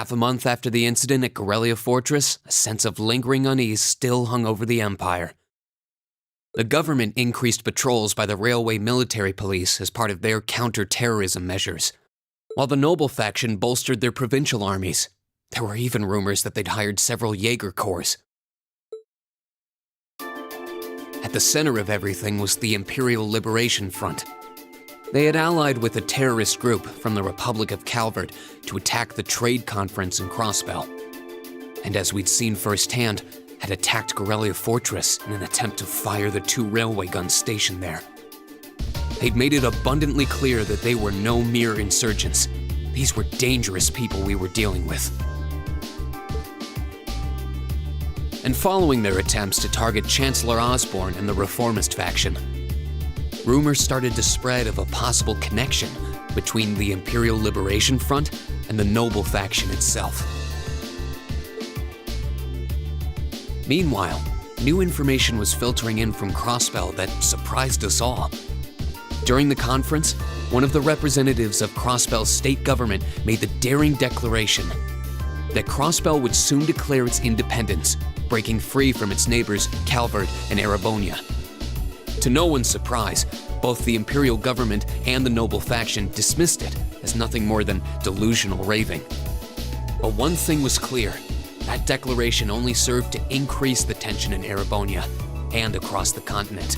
Half a month after the incident at Garrelia Fortress, a sense of lingering unease still hung over the Empire. The government increased patrols by the railway military police as part of their counter-terrorism measures, while the noble faction bolstered their provincial armies. There were even rumors that they'd hired several Jaeger corps. At the center of everything was the Imperial Liberation Front. They had allied with a terrorist group from the Republic of Calvert to attack the trade conference in Crossbell. And as we'd seen firsthand, had attacked Garrelia Fortress in an attempt to fire the 2 railway guns stationed there. They'd made it abundantly clear that they were no mere insurgents. These were dangerous people we were dealing with. And following their attempts to target Chancellor Osborne and the reformist faction, rumors started to spread of a possible connection between the Imperial Liberation Front and the noble faction itself. Meanwhile, new information was filtering in from Crossbell that surprised us all. During the conference, one of the representatives of Crossbell's state government made the daring declaration that Crossbell would soon declare its independence, breaking free from its neighbors Calvert and Erebonia. To no one's surprise, both the Imperial government and the noble faction dismissed it as nothing more than delusional raving. But one thing was clear: that declaration only served to increase the tension in Erebonia and across the continent.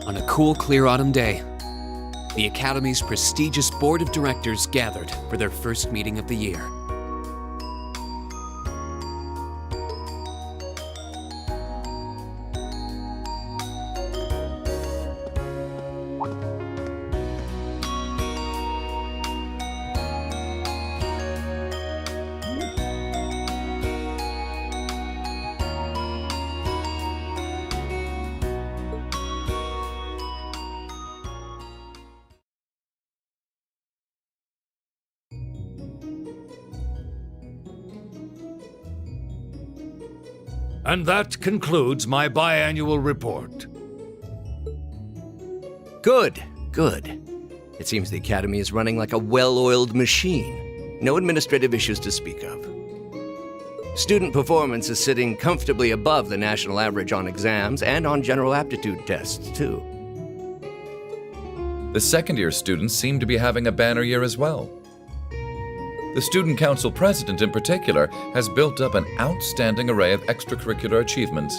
On a cool, clear autumn day, the Academy's prestigious board of directors gathered for their first meeting of the year. And that concludes my biannual report. Good, good. It seems the Academy is running like a well-oiled machine. No administrative issues to speak of. Student performance is sitting comfortably above the national average on exams and on general aptitude tests, too. The second-year students seem to be having a banner year as well. The Student Council President, in particular, has built up an outstanding array of extracurricular achievements.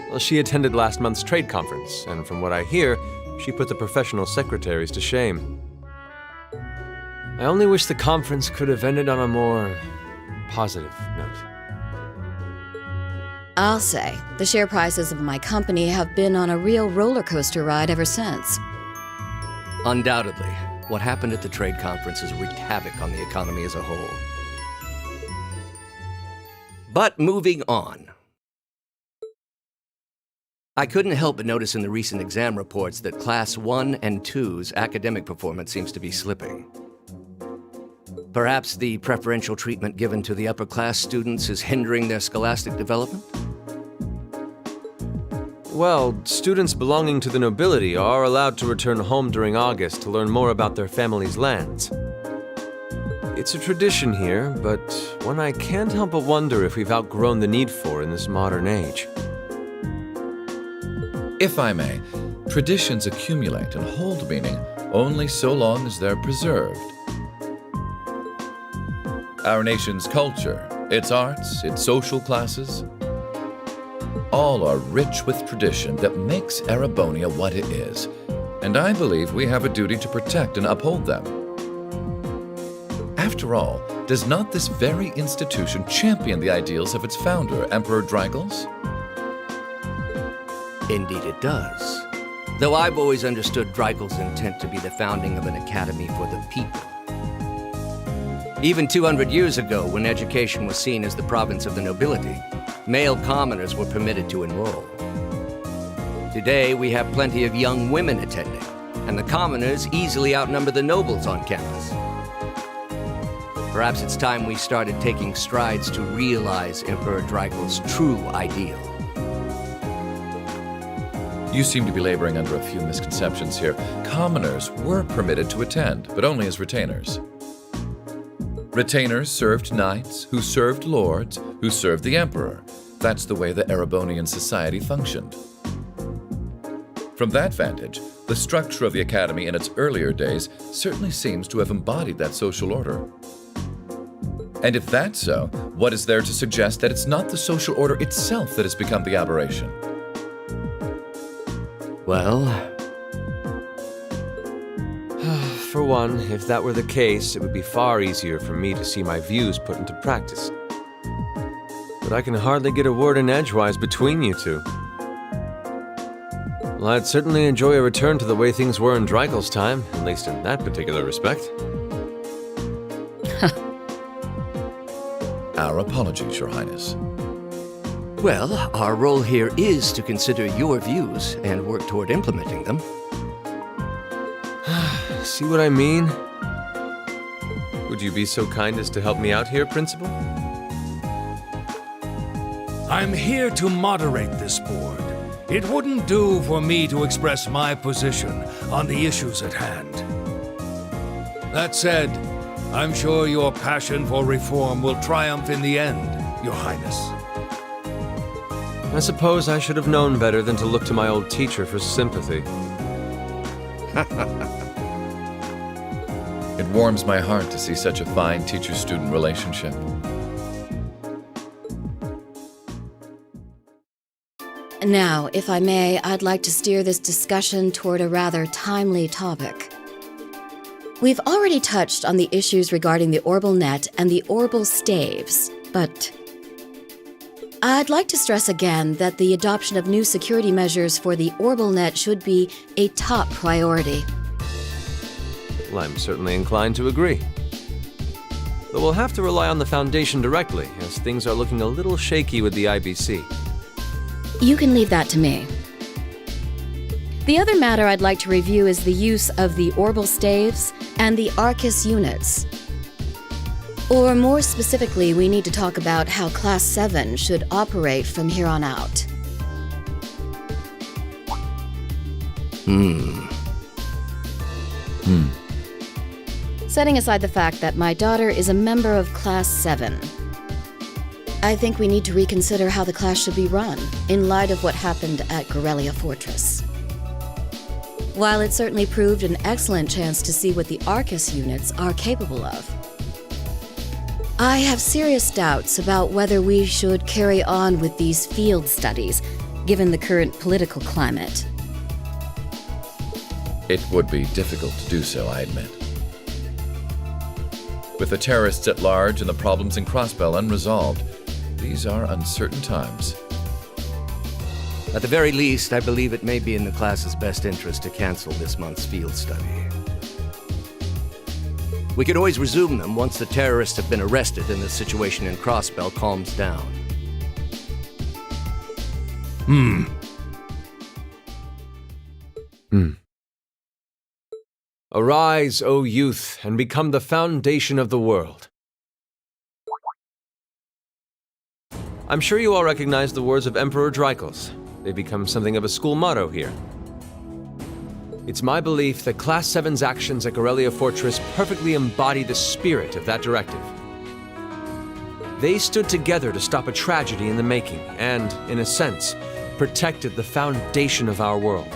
Well, she attended last month's trade conference, and from what I hear, she put the professional secretaries to shame. I only wish the conference could have ended on a more positive note. I'll say, the share prices of my company have been on a real roller coaster ride ever since. Undoubtedly, what happened at the trade conference has wreaked havoc on the economy as a whole. But moving on. I couldn't help but notice in the recent exam reports that Class 1 and 2's academic performance seems to be slipping. Perhaps the preferential treatment given to the upper-class students is hindering their scholastic development? Well, students belonging to the nobility are allowed to return home during August to learn more about their family's lands. It's a tradition here, but one I can't help but wonder if we've outgrown the need for in this modern age. If I may, traditions accumulate and hold meaning only so long as they're preserved. Our nation's culture, its arts, its social classes, all are rich with tradition that makes Erebonia what it is, and I believe we have a duty to protect and uphold them. After all, does not this very institution champion the ideals of its founder, Emperor Drygles? Indeed it does. Though I've always understood Dreigel's intent to be the founding of an academy for the people. Even 200 years ago, when education was seen as the province of the nobility, male commoners were permitted to enroll. Today, we have plenty of young women attending, and the commoners easily outnumber the nobles on campus. Perhaps it's time we started taking strides to realize Emperor Dreigel's true ideal. You seem to be laboring under a few misconceptions here. Commoners were permitted to attend, but only as retainers. Retainers served knights, who served lords, who served the emperor. That's the way the Erebonian society functioned. From that vantage, the structure of the academy in its earlier days certainly seems to have embodied that social order. And if that's so, what is there to suggest that it's not the social order itself that has become the aberration? Well, For one, if that were the case, it would be far easier for me to see my views put into practice. But I can hardly get a word in edgewise between you two. Well, I'd certainly enjoy a return to the way things were in Dreigel's time, at least in that particular respect. Our apologies, Your Highness. well, our role here is to consider your views and work toward implementing them. See what I mean? Would you be so kind as to help me out here, Principal? I'm here to moderate this board. It wouldn't do for me to express my position on the issues at hand. That said, I'm sure your passion for reform will triumph in the end, Your Highness. I suppose I should have known better than to look to my old teacher for sympathy. It warms my heart to see such a fine teacher-student relationship. Now, if I may, I'd like to steer this discussion toward a rather timely topic. We've already touched on the issues regarding the Orbal Net and the Orbal Staves, but I'd like to stress again that the adoption of new security measures for the Orbal Net should be a top priority. Well, I'm certainly inclined to agree. But we'll have to rely on the Foundation directly, as things are looking a little shaky with the IBC. You can leave that to me. The other matter I'd like to review is the use of the Orbal Staves and the Arcus units. Or more specifically, we need to talk about how Class 7 should operate from here on out. Setting aside the fact that my daughter is a member of Class 7, I think we need to reconsider how the class should be run, in light of what happened at Garrelia Fortress. While it certainly proved an excellent chance to see what the Arcus units are capable of, I have serious doubts about whether we should carry on with these field studies, given the current political climate. It would be difficult to do so, I admit. With the terrorists at large and the problems in Crossbell unresolved, these are uncertain times. At the very least, I believe it may be in the class's best interest to cancel this month's field study. We could always resume them once the terrorists have been arrested and the situation in Crossbell calms down. Arise, O youth, and become the foundation of the world. I'm sure you all recognize the words of Emperor Dreigel's. They've become something of a school motto here. It's my belief that Class 7's actions at Garrelia Fortress perfectly embody the spirit of that directive. They stood together to stop a tragedy in the making and, in a sense, protected the foundation of our world.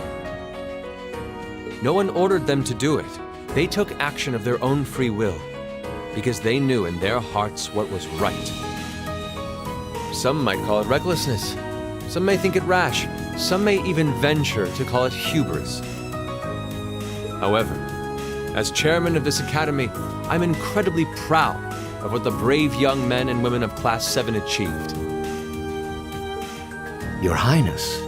No one ordered them to do it. They took action of their own free will, because they knew in their hearts what was right. Some might call it recklessness. Some may think it rash. Some may even venture to call it hubris. However, as chairman of this academy, I'm incredibly proud of what the brave young men and women of Class 7 achieved. Your Highness.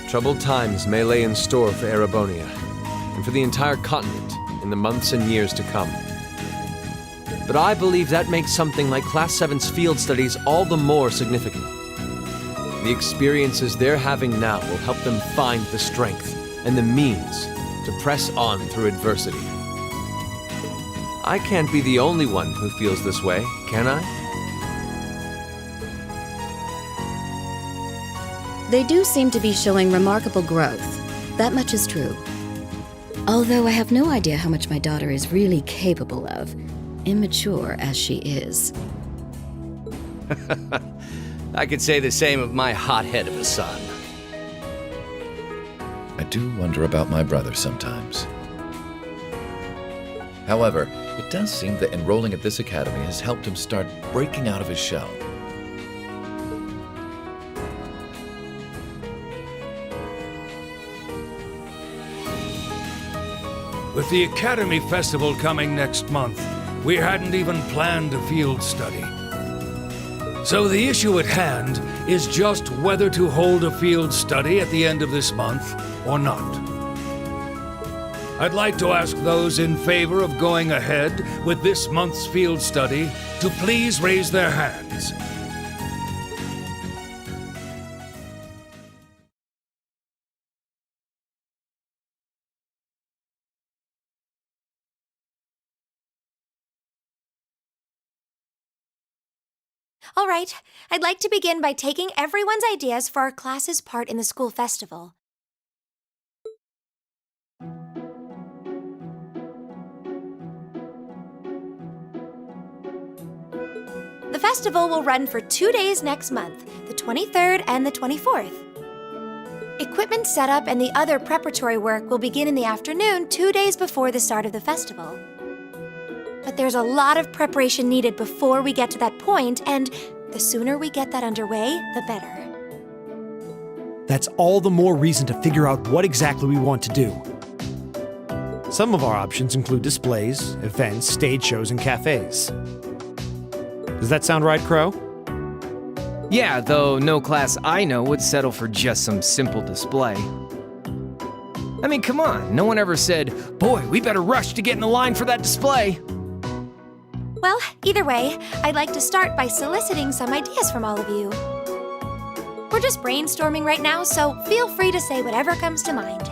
Troubled times may lay in store for Erebonia, and for the entire continent in the months and years to come. But I believe that makes something like Class 7's field studies all the more significant. The experiences they're having now will help them find the strength and the means to press on through adversity. I can't be the only one who feels this way, can I? They do seem to be showing remarkable growth. That much is true. Although I have no idea how much my daughter is really capable of, immature as she is. I could say the same of my hothead of a son. I do wonder about my brother sometimes. However, it does seem that enrolling at this academy has helped him start breaking out of his shell. With the Academy Festival coming next month, we hadn't even planned a field study. So the issue at hand is just whether to hold a field study at the end of this month or not. I'd like to ask those in favor of going ahead with this month's field study to please raise their hands. All right, I'd like to begin by taking everyone's ideas for our class's part in the school festival. The festival will run for 2 days next month, the 23rd and the 24th. Equipment setup and the other preparatory work will begin in the afternoon 2 days before the start of the festival. But there's a lot of preparation needed before we get to that point, and the sooner we get that underway, the better. That's all the more reason to figure out what exactly we want to do. Some of our options include displays, events, stage shows, and cafes. Does that sound right, Crow? Yeah, though no class I know would settle for just some simple display. I mean, come on, no one ever said, "Boy, we better rush to get in the line for that display." Well, either way, I'd like to start by soliciting some ideas from all of you. We're just brainstorming right now, so feel free to say whatever comes to mind.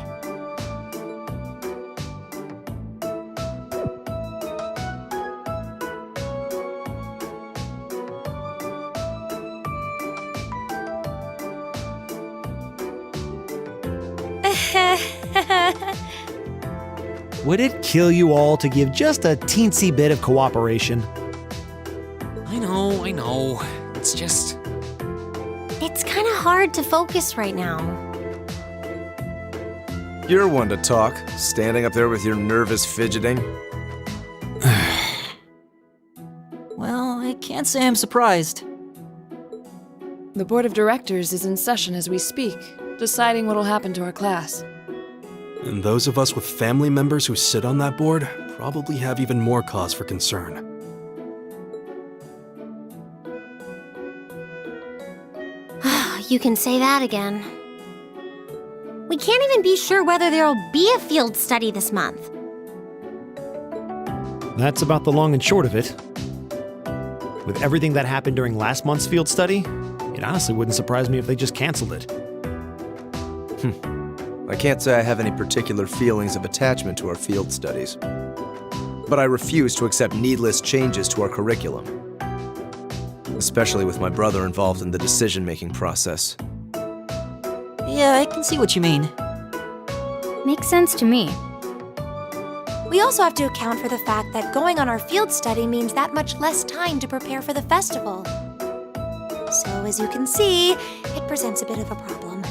Would it kill you all to give just a teensy bit of cooperation? I know. It's just... It's kind of hard to focus right now. You're one to talk, standing up there with your nervous fidgeting. Well, I can't say I'm surprised. The board of directors is in session as we speak, deciding what'll happen to our class. And those of us with family members who sit on that board probably have even more cause for concern. You can say that again. We can't even be sure whether there'll be a field study this month. That's about the long and short of it. With everything that happened during last month's field study, it honestly wouldn't surprise me if they just canceled it. I can't say I have any particular feelings of attachment to our field studies. But I refuse to accept needless changes to our curriculum. Especially with my brother involved in the decision-making process. Yeah, I can see what you mean. Makes sense to me. We also have to account for the fact that going on our field study means that much less time to prepare for the festival. So, as you can see, it presents a bit of a problem.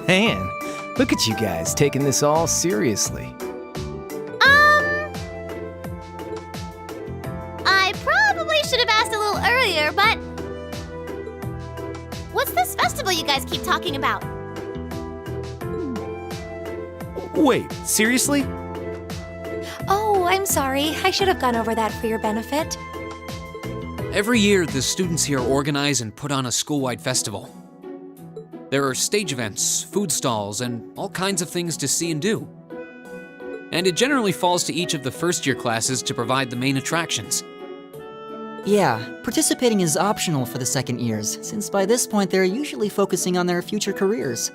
Man, look at you guys taking this all seriously. I probably should have asked a little earlier, but... What's this festival you guys keep talking about? Wait, seriously? Oh, I'm sorry. I should have gone over that for your benefit. Every year, the students here organize and put on a school-wide festival. There are stage events, food stalls, and all kinds of things to see and do. And it generally falls to each of the first-year classes to provide the main attractions. Yeah, participating is optional for the second years, since by this point they're usually focusing on their future careers.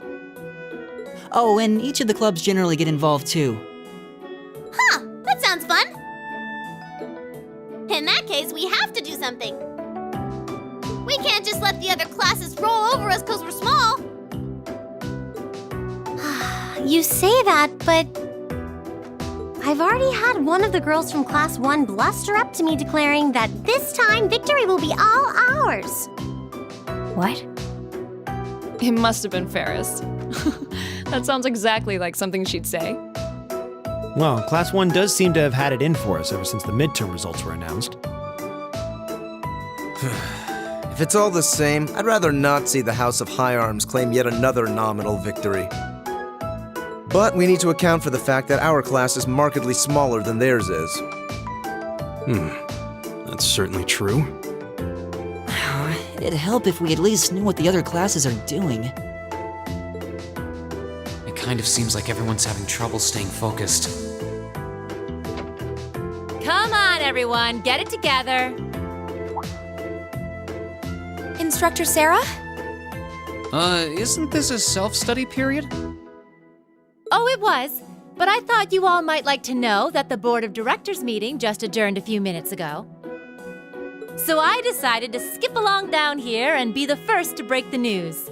Oh, and each of the clubs generally get involved too. Huh, that sounds fun. In that case, we have to do something. We can't just let the other classes roll over us because we're small. You say that, but I've already had one of the girls from Class 1 bluster up to me declaring that this time victory will be all ours. What? It must have been Ferris. That sounds exactly like something she'd say. Well, Class 1 does seem to have had it in for us ever since the midterm results were announced. If it's all the same, I'd rather not see the House of High Arms claim yet another nominal victory. But we need to account for the fact that our class is markedly smaller than theirs is. That's certainly true. It'd help if we at least knew what the other classes are doing. It kind of seems like everyone's having trouble staying focused. Come on, everyone, get it together. Instructor Sarah? Isn't this a self-study period? Oh, it was. But I thought you all might like to know that the Board of Directors meeting just adjourned a few minutes ago. So I decided to skip along down here and be the first to break the news.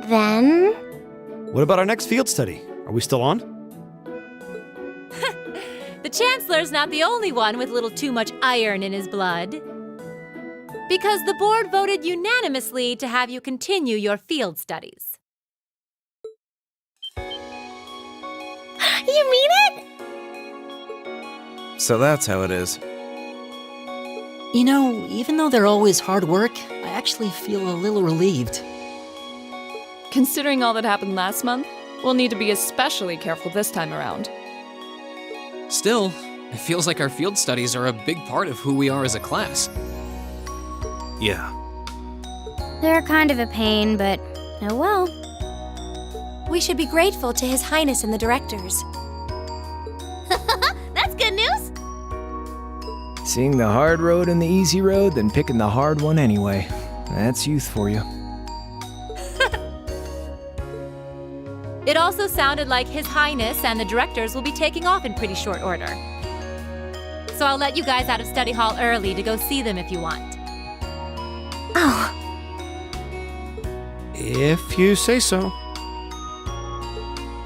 Then? What about our next field study? Are we still on? The Chancellor's not the only one with a little too much iron in his blood. Because the board voted unanimously to have you continue your field studies. You mean it? So that's how it is. You know, even though they're always hard work, I actually feel a little relieved. Considering all that happened last month, we'll need to be especially careful this time around. Still, it feels like our field studies are a big part of who we are as a class. Yeah. They're kind of a pain, but oh well. We should be grateful to His Highness and the directors. That's good news. Seeing the hard road and the easy road, then picking the hard one anyway. That's youth for you. It also sounded like His Highness and the directors will be taking off in pretty short order. So I'll let you guys out of study hall early to go see them if you want. Oh. If you say so.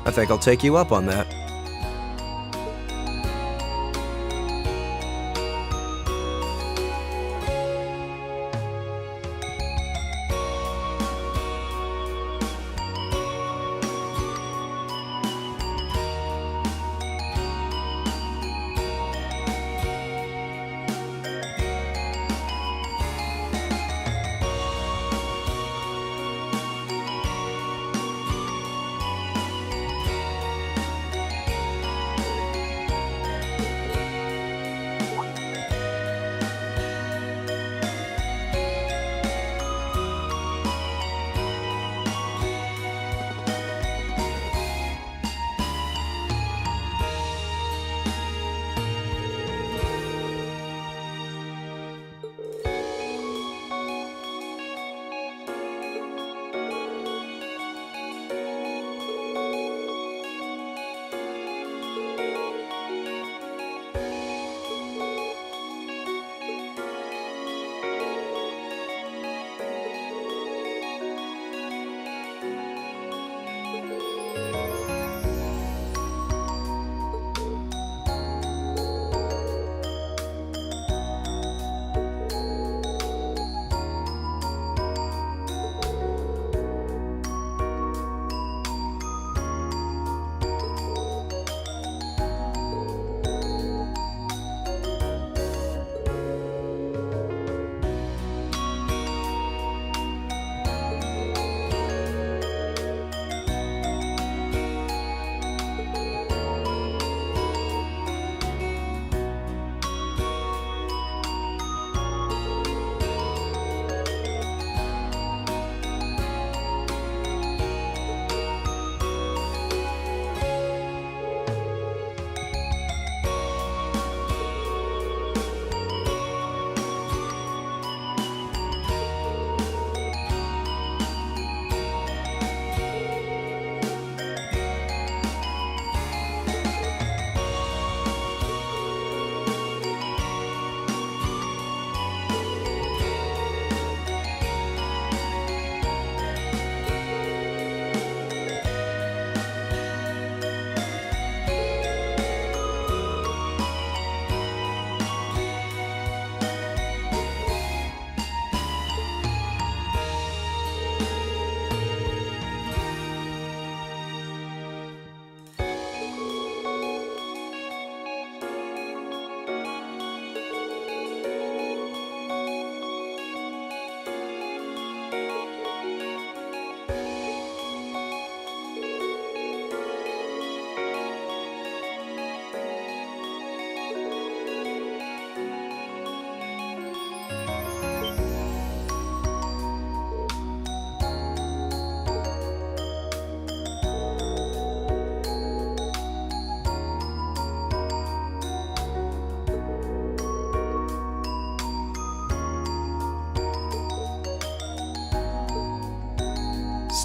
I think I'll take you up on that.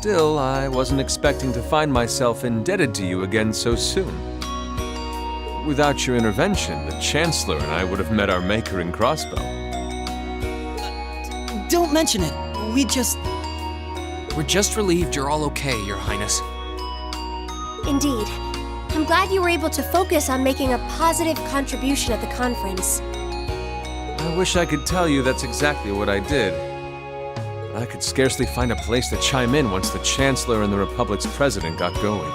Still, I wasn't expecting to find myself indebted to you again so soon. Without your intervention, the Chancellor and I would have met our maker in Crossbow. Don't mention it. We're just relieved you're all okay, Your Highness. Indeed. I'm glad you were able to focus on making a positive contribution at the conference. I wish I could tell you that's exactly what I did. But I could scarcely find a place to chime in once the Chancellor and the Republic's President got going.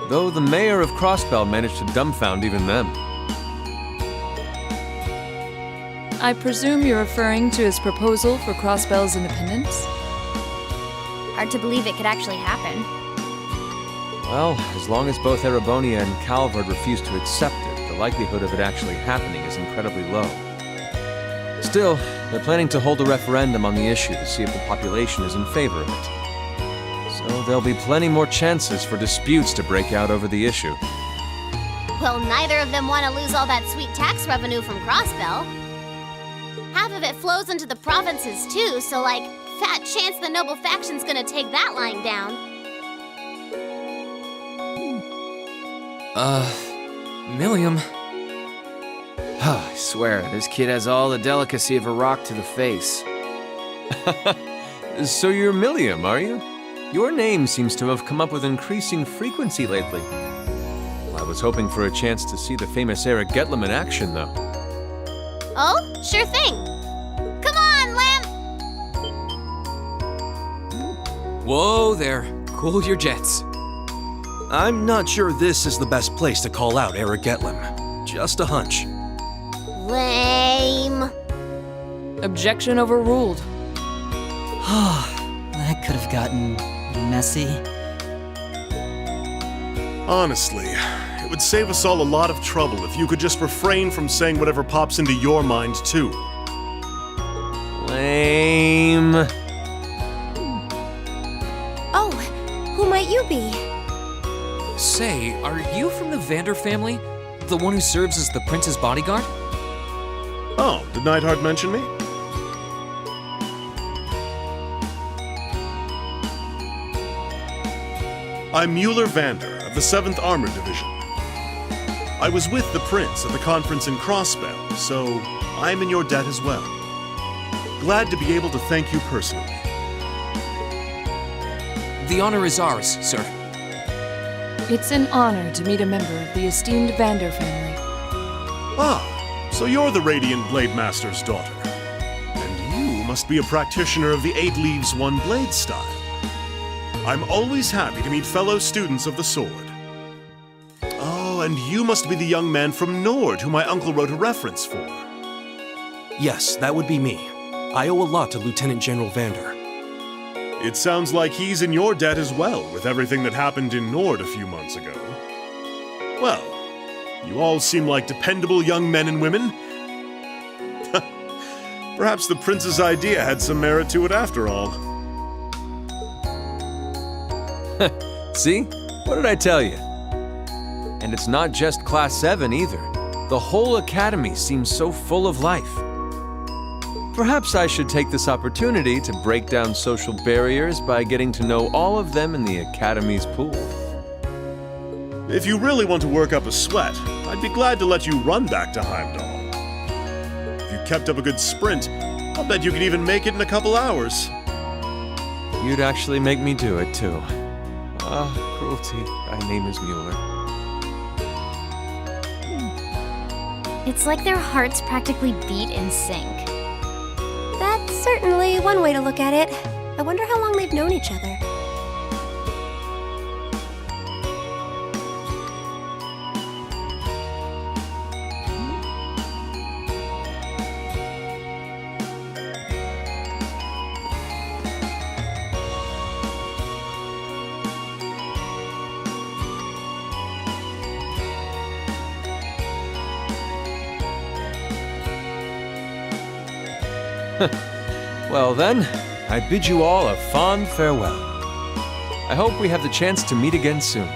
Though the Mayor of Crossbell managed to dumbfound even them. I presume you're referring to his proposal for Crossbell's independence? Hard to believe it could actually happen. Well, as long as both Erebonia and Calvard refuse to accept it, the likelihood of it actually happening is incredibly low. Still, they're planning to hold a referendum on the issue to see if the population is in favor of it. So there'll be plenty more chances for disputes to break out over the issue. Well, neither of them want to lose all that sweet tax revenue from Crossbell. Half of it flows into the provinces too, so fat chance the noble faction's gonna take that lying down. Milliam. I swear, this kid has all the delicacy of a rock to the face. So you're Milliam, are you? Your name seems to have come up with increasing frequency lately. Well, I was hoping for a chance to see the famous Eric Getlem in action, though. Oh, sure thing. Come on, Lamp! Whoa there. Cool your jets. I'm not sure this is the best place to call out Eric Getlem. Just a hunch. Lame. Objection overruled. That could have gotten messy. Honestly, it would save us all a lot of trouble if you could just refrain from saying whatever pops into your mind, too. Lame. Oh, who might you be? Say, are you from the Vander family? The one who serves as the prince's bodyguard? Oh, did Neidhart mention me? I'm Mueller Vander of the 7th Armored Division. I was with the prince at the conference in Crossbell, so I'm in your debt as well. Glad to be able to thank you personally. The honor is ours, sir. It's an honor to meet a member of the esteemed Vander family. Ah, so you're the Radiant Blade Master's daughter. And you must be a practitioner of the 8 Leaves 1 Blade style. I'm always happy to meet fellow students of the sword. Oh, and you must be the young man from Nord who my uncle wrote a reference for. Yes, that would be me. I owe a lot to Lieutenant General Vander. It sounds like he's in your debt as well, with everything that happened in Nord a few months ago. Well, you all seem like dependable young men and women. Perhaps the prince's idea had some merit to it after all. See? What did I tell you? And it's not just Class 7 either. The whole academy seems so full of life. Perhaps I should take this opportunity to break down social barriers by getting to know all of them in the academy's pool. If you really want to work up a sweat, I'd be glad to let you run back to Heimdall. If you kept up a good sprint, I'll bet you could even make it in a couple hours. You'd actually make me do it, too. Ah, cruelty. Thy name is Mueller. It's like their hearts practically beat in sync. That's certainly one way to look at it. I wonder how long they've known each other. Well then, I bid you all a fond farewell. I hope we have the chance to meet again soon.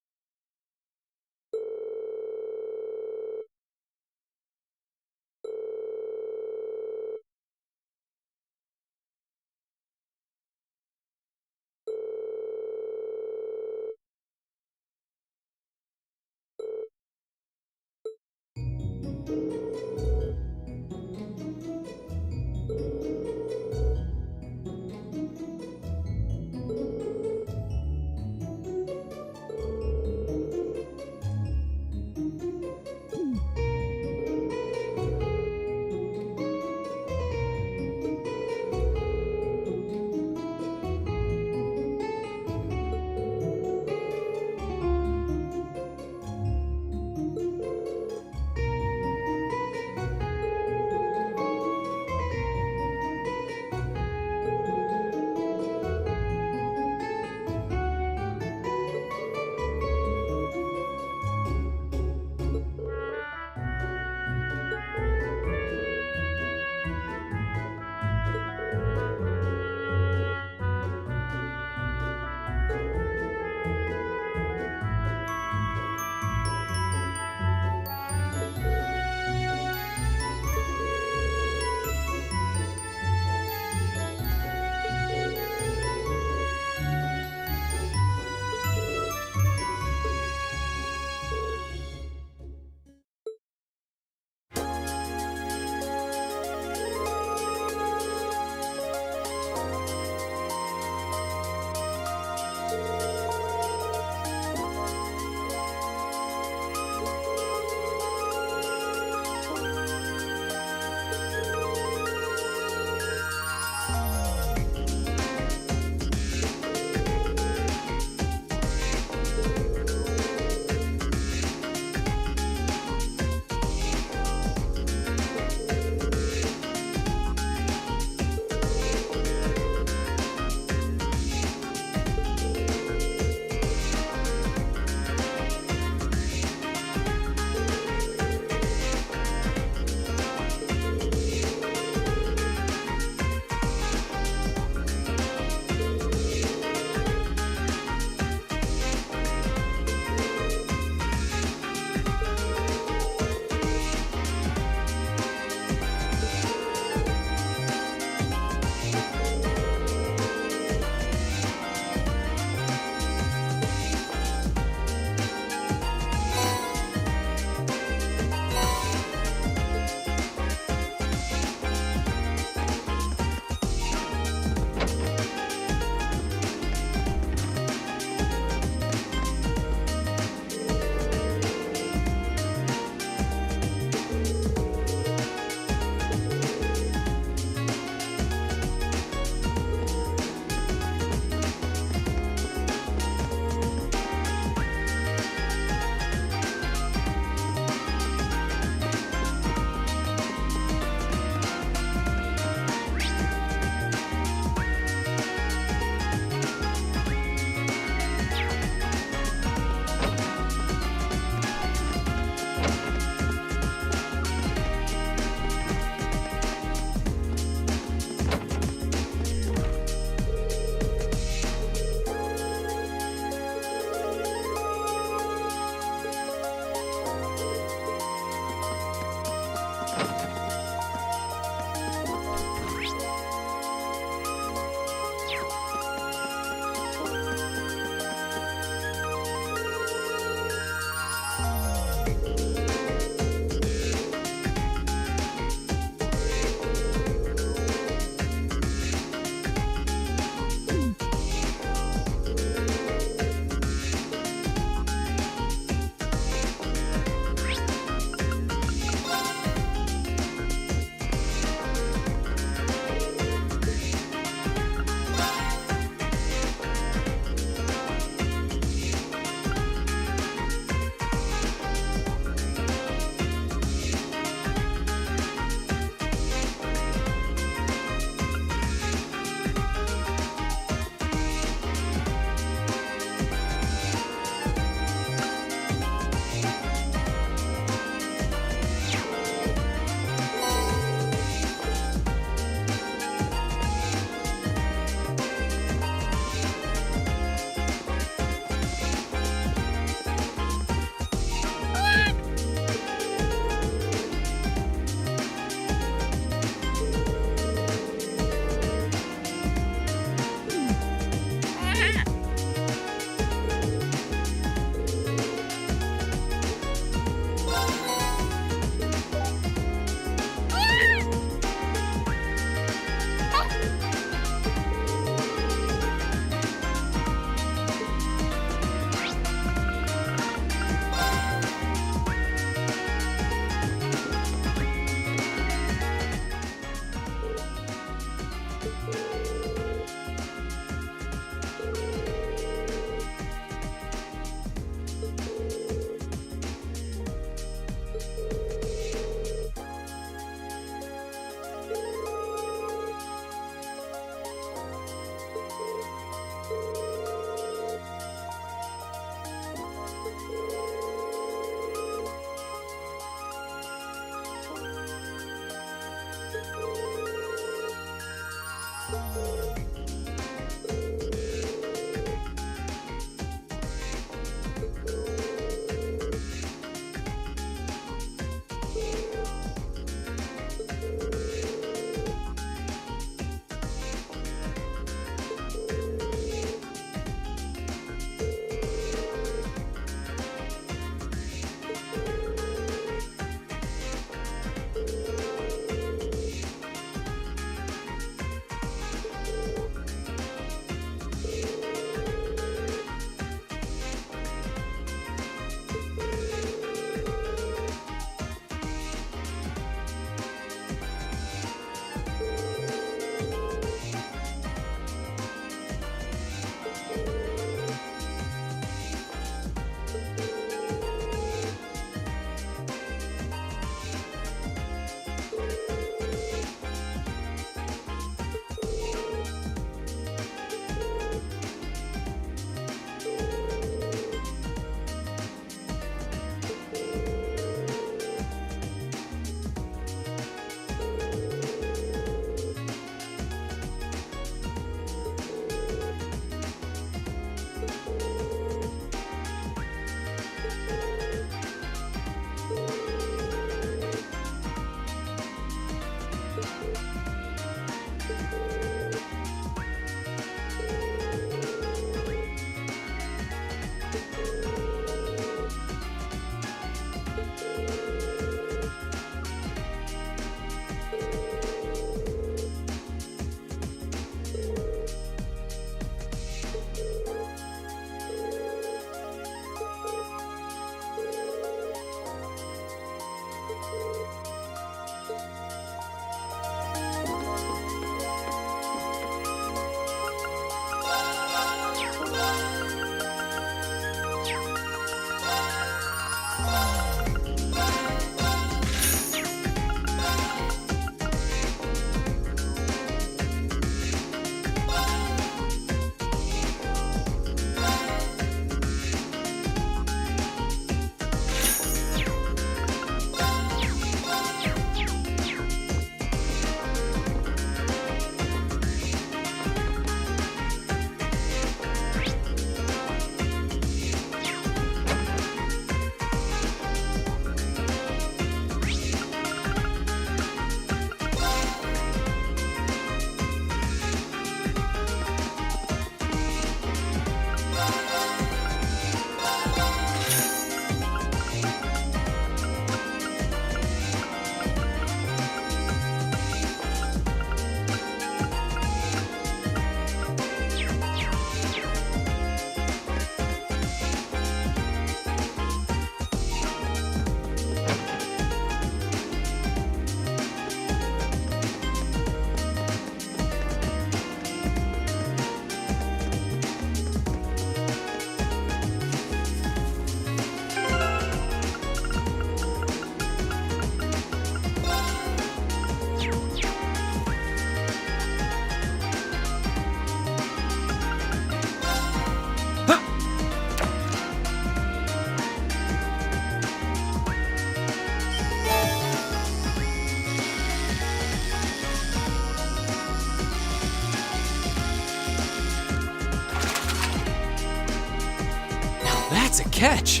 that's a catch!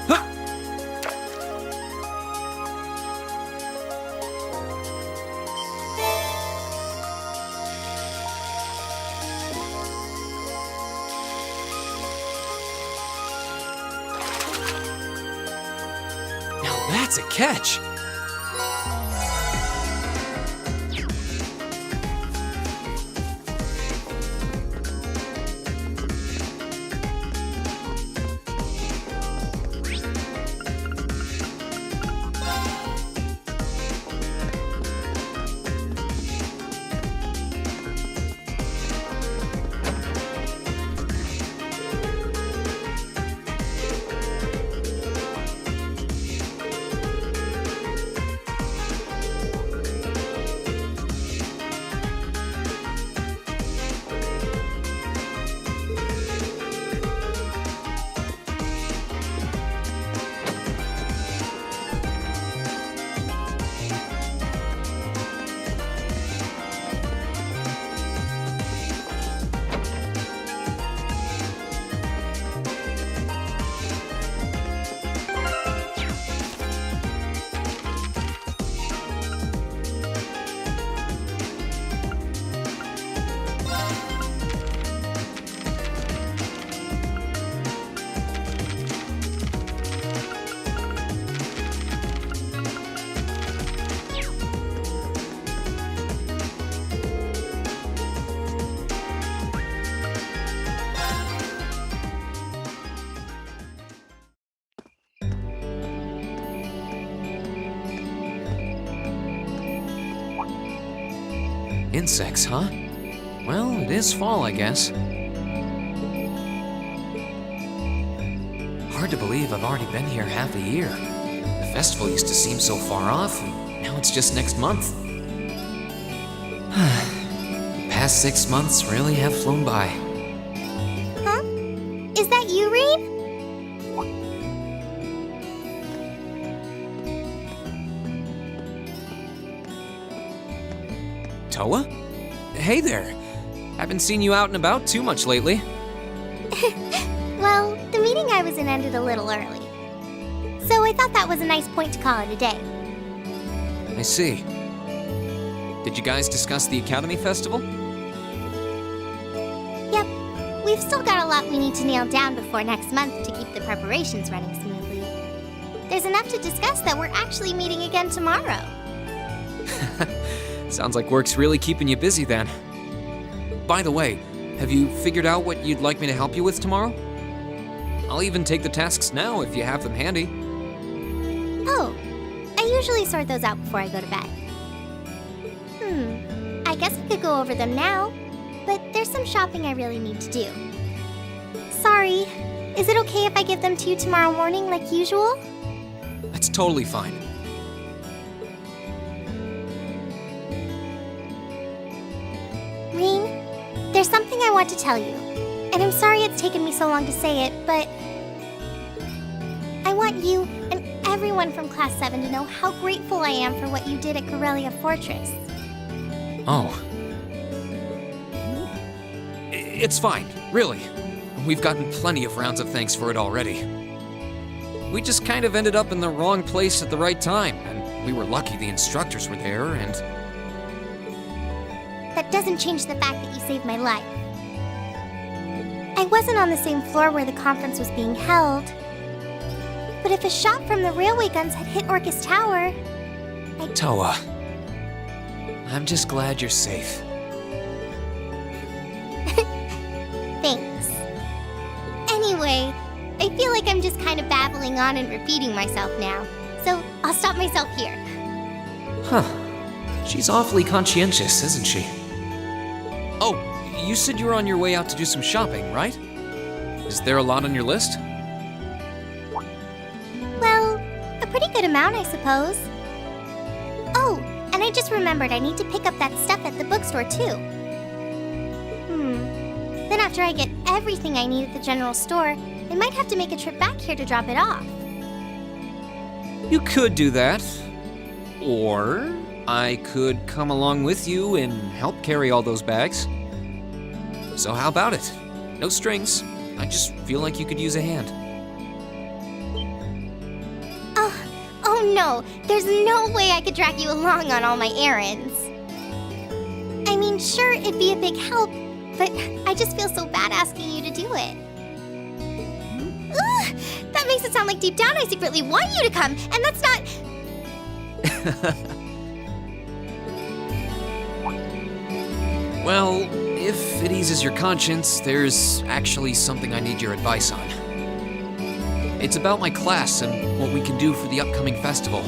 Huh. Now that's a catch! Insects, huh? Well, it is fall, I guess. Hard to believe I've already been here half a year. The festival used to seem so far off, and now it's just next month. The past 6 months really have flown by. Huh? Is that you, Reed? Toa? Hey there. Haven't seen you out and about too much lately. Well, the meeting I was in ended a little early. So I thought that was a nice point to call it a day. I see. Did you guys discuss the Academy Festival? Yep. We've still got a lot we need to nail down before next month to keep the preparations running smoothly. There's enough to discuss that we're actually meeting again tomorrow. Sounds like work's really keeping you busy then. By the way, have you figured out what you'd like me to help you with tomorrow? I'll even take the tasks now if you have them handy. Oh, I usually sort those out before I go to bed. I guess I could go over them now, but there's some shopping I really need to do. Sorry, is it okay if I give them to you tomorrow morning like usual? That's totally fine. Reen, there's something I want to tell you, and I'm sorry it's taken me so long to say it, but I want you and everyone from Class 7 to know how grateful I am for what you did at Garrelia Fortress. Oh. It's fine, really. We've gotten plenty of rounds of thanks for it already. We just kind of ended up in the wrong place at the right time, and we were lucky the instructors were there, and... That doesn't change the fact that you saved my life. I wasn't on the same floor where the conference was being held, but if a shot from the railway guns had hit Orcus Tower, Toa, I'm just glad you're safe. Thanks. Anyway, I feel like I'm just kind of babbling on and repeating myself now, so I'll stop myself here. Huh. She's awfully conscientious, isn't she? Oh, you said you were on your way out to do some shopping, right? Is there a lot on your list? Well, a pretty good amount, I suppose. Oh, and I just remembered I need to pick up that stuff at the bookstore, too. Then after I get everything I need at the general store, I might have to make a trip back here to drop it off. You could do that. Or I could come along with you and help carry all those bags. So how about it? No strings. I just feel like you could use a hand. Oh no, there's no way I could drag you along on all my errands. I mean, sure, it'd be a big help, but I just feel so bad asking you to do it. Ugh, that makes it sound like deep down I secretly want you to come, and that's not... Well, if it eases your conscience, there's actually something I need your advice on. It's about my class and what we can do for the upcoming festival.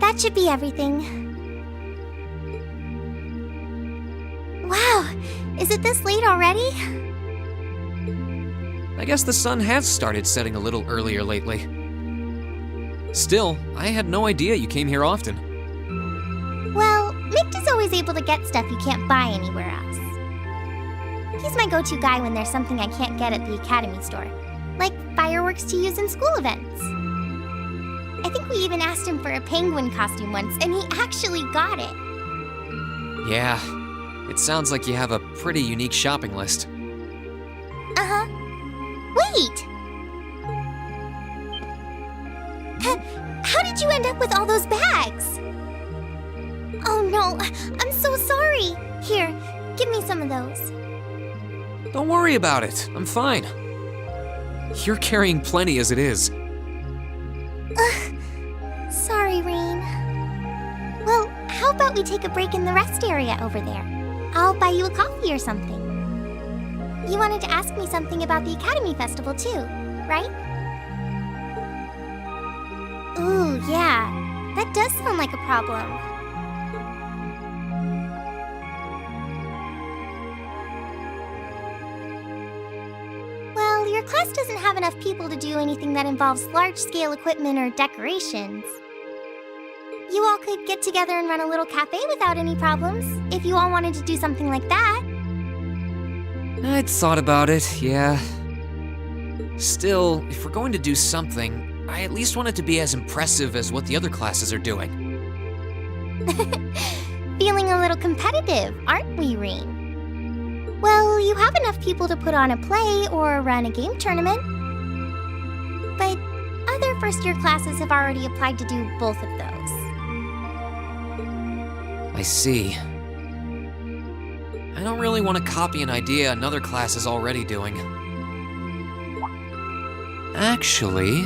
That should be everything. Wow, is it this late already? I guess the sun has started setting a little earlier lately. Still, I had no idea you came here often. Well, Mick is always able to get stuff you can't buy anywhere else. He's my go-to guy when there's something I can't get at the Academy store, like fireworks to use in school events. I think we even asked him for a penguin costume once, and he actually got it. Yeah, it sounds like you have a pretty unique shopping list. Uh-huh. Wait! How did you end up with all those bags? Oh no, I'm so sorry. Here, give me some of those. Don't worry about it, I'm fine. You're carrying plenty as it is. Sorry, Rain. Well, how about we take a break in the rest area over there? I'll buy you a coffee or something. You wanted to ask me something about the Academy Festival too, right? Ooh, yeah. That does sound like a problem. Well, your class doesn't have enough people to do anything that involves large-scale equipment or decorations. You all could get together and run a little cafe without any problems, if you all wanted to do something like that. I'd thought about it, yeah. Still, if we're going to do something, I at least want it to be as impressive as what the other classes are doing. Feeling a little competitive, aren't we, Rain? Well, you have enough people to put on a play or run a game tournament. But other first-year classes have already applied to do both of those. I see. I don't really want to copy an idea another class is already doing. Actually,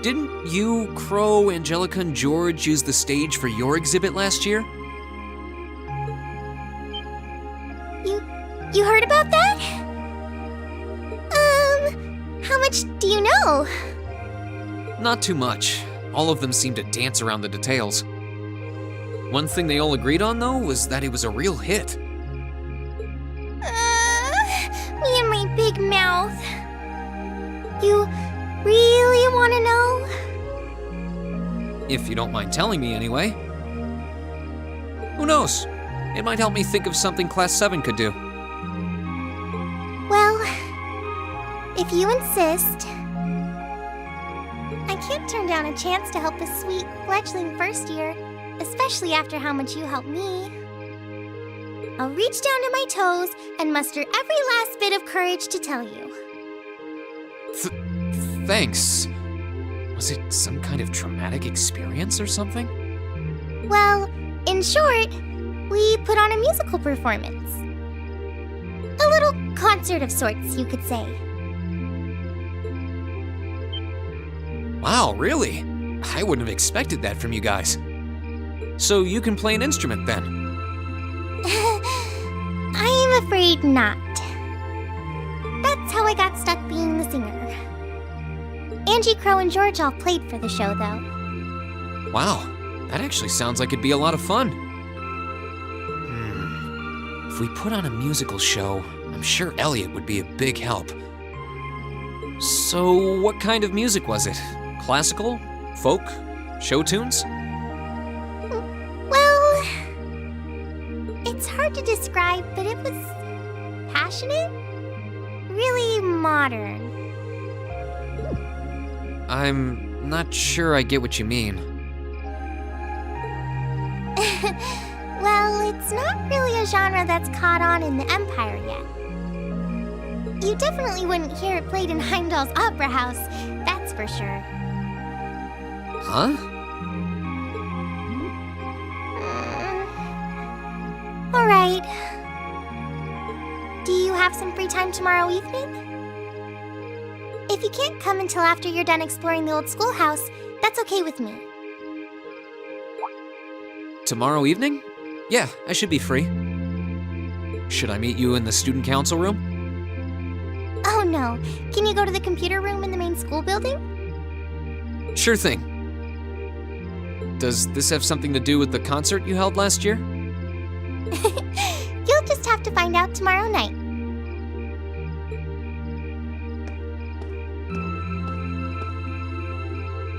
didn't you, Crow, Angelica, and George use the stage for your exhibit last year? You heard about that? How much do you know? Not too much. All of them seemed to dance around the details. One thing they all agreed on, though, was that it was a real hit. Me and my big mouth. You really want to know? If you don't mind telling me, anyway. Who knows? It might help me think of something Class 7 could do. Well, if you insist. I can't turn down a chance to help a sweet, fledgling first year, especially after how much you helped me. I'll reach down to my toes and muster every last bit of courage to tell you. Thanks. Was it some kind of traumatic experience or something? Well, in short, we put on a musical performance. A little concert of sorts, you could say. Wow, really? I wouldn't have expected that from you guys. So you can play an instrument then? I'm afraid not. That's how I got stuck being the singer. Angie, Crow, and George all played for the show, though. Wow, that actually sounds like it'd be a lot of fun. If we put on a musical show, I'm sure Elliot would be a big help. So, what kind of music was it? Classical? Folk? Show tunes? Well, it's hard to describe, but it was passionate, really modern. I'm not sure I get what you mean. Well, it's not really a genre that's caught on in the Empire yet. You definitely wouldn't hear it played in Heimdall's Opera House, that's for sure. Huh? All right. Do you have some free time tomorrow evening? If you can't come until after you're done exploring the old schoolhouse, that's okay with me. Tomorrow evening? Yeah, I should be free. Should I meet you in the student council room? Oh no, can you go to the computer room in the main school building? Sure thing. Does this have something to do with the concert you held last year? You'll just have to find out tomorrow night.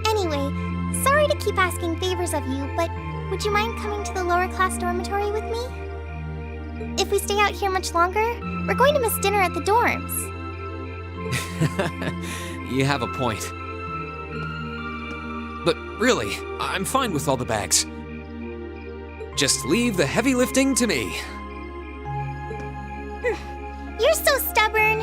Anyway, sorry to keep asking favors of you, but would you mind coming to the lower class dormitory with me? If we stay out here much longer, we're going to miss dinner at the dorms. You have a point. But really, I'm fine with all the bags. Just leave the heavy lifting to me. You're so stubborn.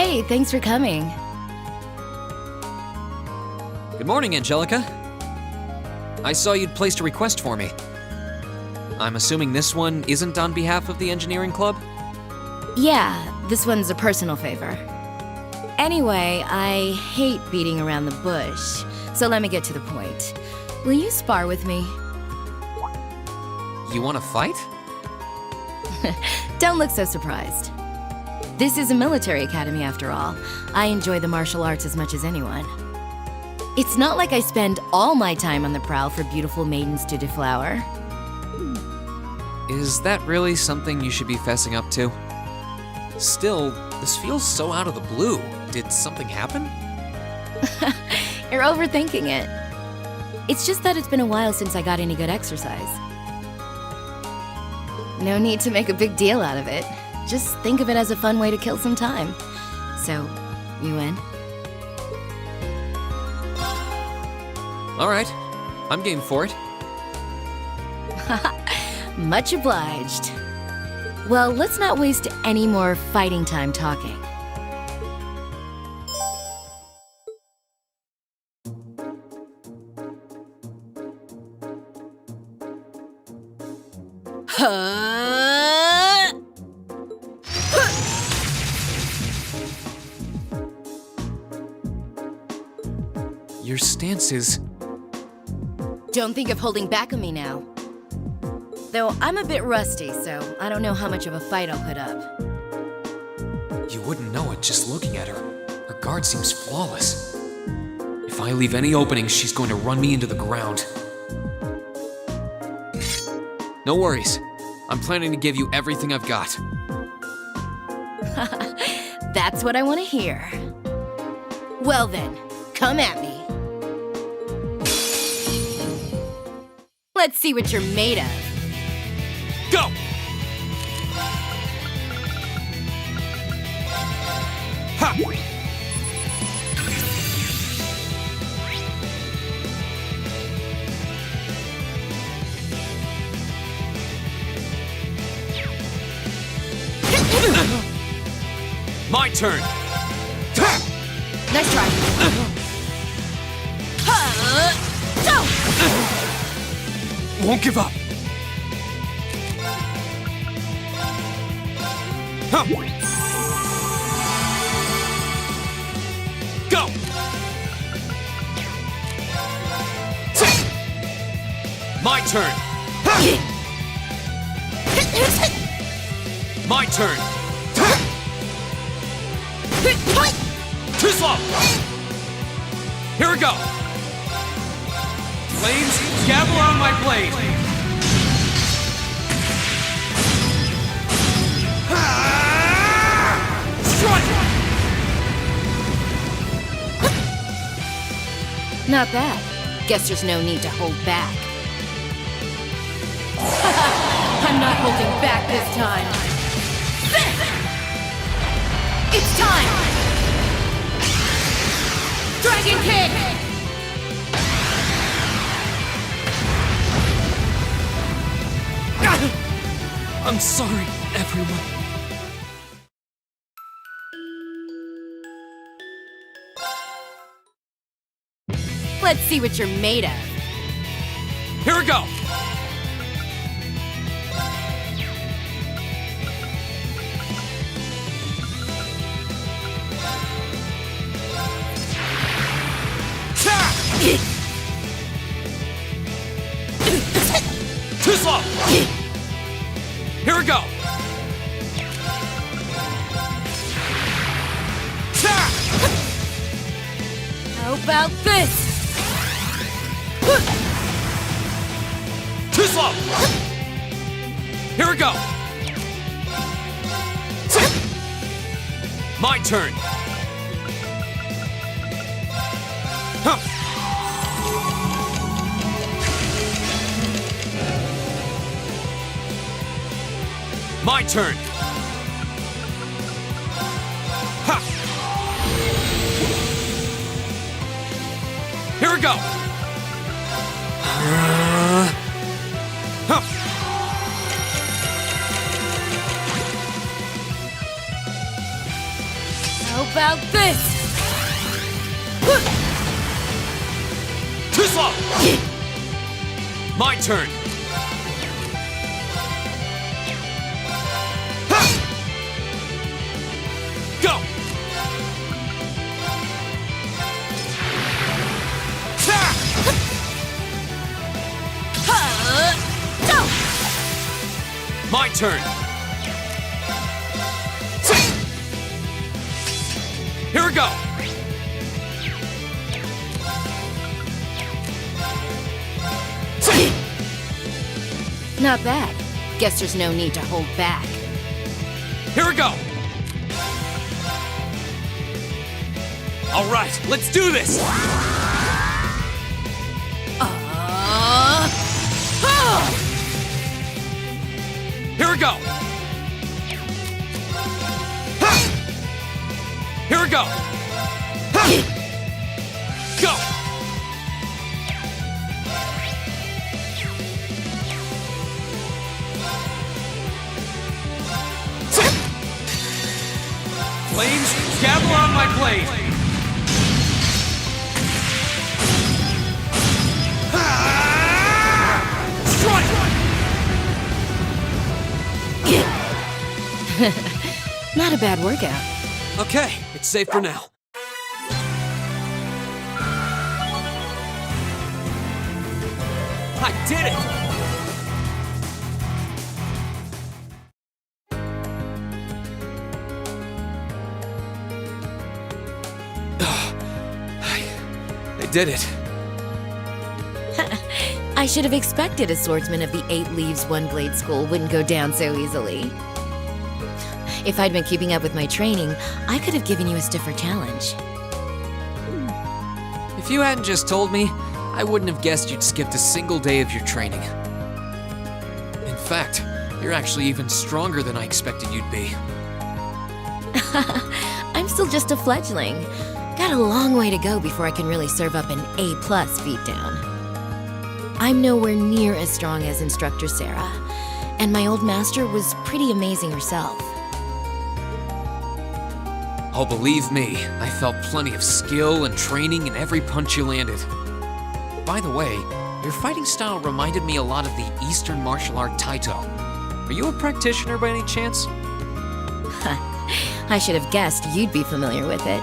Hey, thanks for coming. Good morning, Angelica. I saw you'd placed a request for me. I'm assuming this one isn't on behalf of the engineering club? Yeah, this one's a personal favor. Anyway, I hate beating around the bush, so let me get to the point. Will you spar with me? You want to fight? Don't look so surprised. This is a military academy after all. I enjoy the martial arts as much as anyone. It's not like I spend all my time on the prowl for beautiful maidens to deflower. Is that really something you should be fessing up to? Still, this feels so out of the blue. Did something happen? You're overthinking it. It's just that it's been a while since I got any good exercise. No need to make a big deal out of it. Just think of it as a fun way to kill some time. So, you in? All right, I'm game for it. Much obliged. Well, let's not waste any more fighting time talking. Your stance is... Don't think of holding back on me now. Though I'm a bit rusty, so I don't know how much of a fight I'll put up. You wouldn't know it just looking at her. Her guard seems flawless. If I leave any openings, she's going to run me into the ground. No worries. I'm planning to give you everything I've got. That's what I want to hear. Well then, come at me. Let's see what you're made of. Go! Ha! My turn! Nice try. Won't give up! Huh. Go! My turn! My turn! Too slow! Here we go! Flames, gather on my blade! Strike! Not bad. Guess there's no need to hold back. I'm not holding back this time. It's time! Dragon Kick! I'm sorry, everyone. Let's see what you're made of. Here we go! Too slow! Here we go! How about this? Too slow! Here we go! My turn! Huh. My turn! Ha! Here we go! Huh. How about this? Too slow! My turn! Go! My turn! Here we go! Not bad. Guess there's no need to hold back. Here we go! All right, let's do this! Here we go! Here we go! Go! Flames, gather on my blade! Not a bad workout. Okay, it's safe for now. I did it! I did it. I should have expected a swordsman of the 8 Leaves One Blade School wouldn't go down so easily. If I'd been keeping up with my training, I could have given you a stiffer challenge. If you hadn't just told me, I wouldn't have guessed you'd skipped a single day of your training. In fact, you're actually even stronger than I expected you'd be. I'm still just a fledgling. Got a long way to go before I can really serve up an A+ beatdown. I'm nowhere near as strong as Instructor Sarah, and my old master was pretty amazing herself. Oh, believe me, I felt plenty of skill and training in every punch you landed. By the way, your fighting style reminded me a lot of the Eastern martial art Taito. Are you a practitioner by any chance? I should have guessed you'd be familiar with it.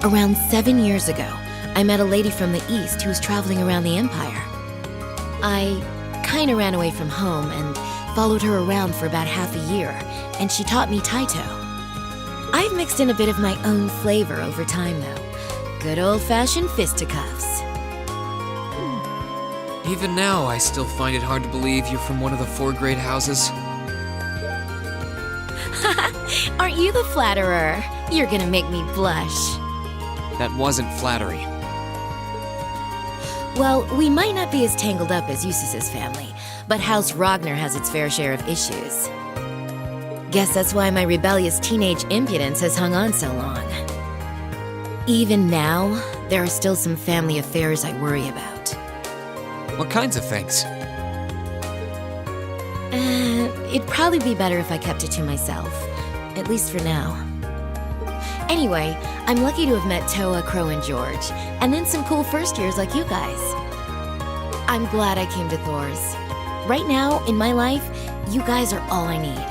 Around 7 years ago, I met a lady from the East who was traveling around the Empire. I kinda ran away from home and followed her around for about half a year, and she taught me Taito. I've mixed in a bit of my own flavor over time, though. Good old-fashioned fisticuffs. Even now, I still find it hard to believe you're from one of the 4 great houses. Aren't you the flatterer? You're gonna make me blush. That wasn't flattery. Well, we might not be as tangled up as Eustace's family, but House Ragnar has its fair share of issues. Guess that's why my rebellious teenage impudence has hung on so long. Even now, there are still some family affairs I worry about. What kinds of things? It'd probably be better if I kept it to myself, at least for now. Anyway, I'm lucky to have met Toa, Crow, and George, and then some cool first years like you guys. I'm glad I came to Thor's. Right now, in my life, you guys are all I need.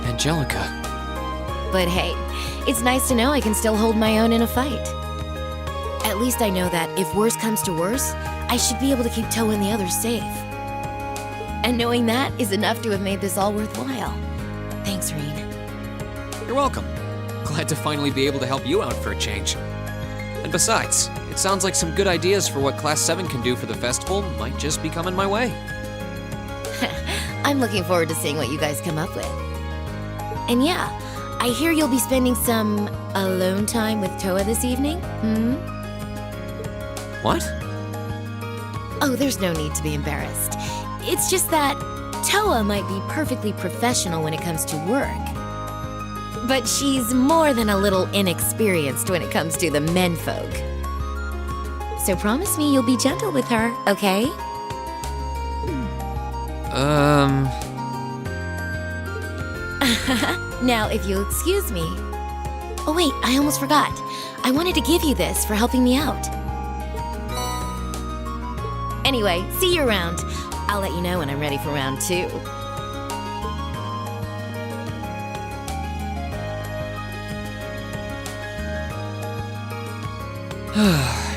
Angelica. But hey, it's nice to know I can still hold my own in a fight. At least I know that if worse comes to worse, I should be able to keep Toa and the others safe. And knowing that is enough to have made this all worthwhile. Thanks, Rean. You're welcome. Glad to finally be able to help you out for a change. And besides, it sounds like some good ideas for what Class 7 can do for the festival might just be coming my way. I'm looking forward to seeing what you guys come up with. And yeah, I hear you'll be spending some alone time with Toa this evening, What? Oh, there's no need to be embarrassed. It's just that Toa might be perfectly professional when it comes to work. But she's more than a little inexperienced when it comes to the menfolk. So promise me you'll be gentle with her, okay? Now, if you'll excuse me. Oh, wait, I almost forgot. I wanted to give you this for helping me out. Anyway, see you around. I'll let you know when I'm ready for round 2.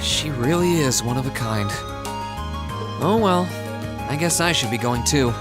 She really is one of a kind. Oh well, I guess I should be going too.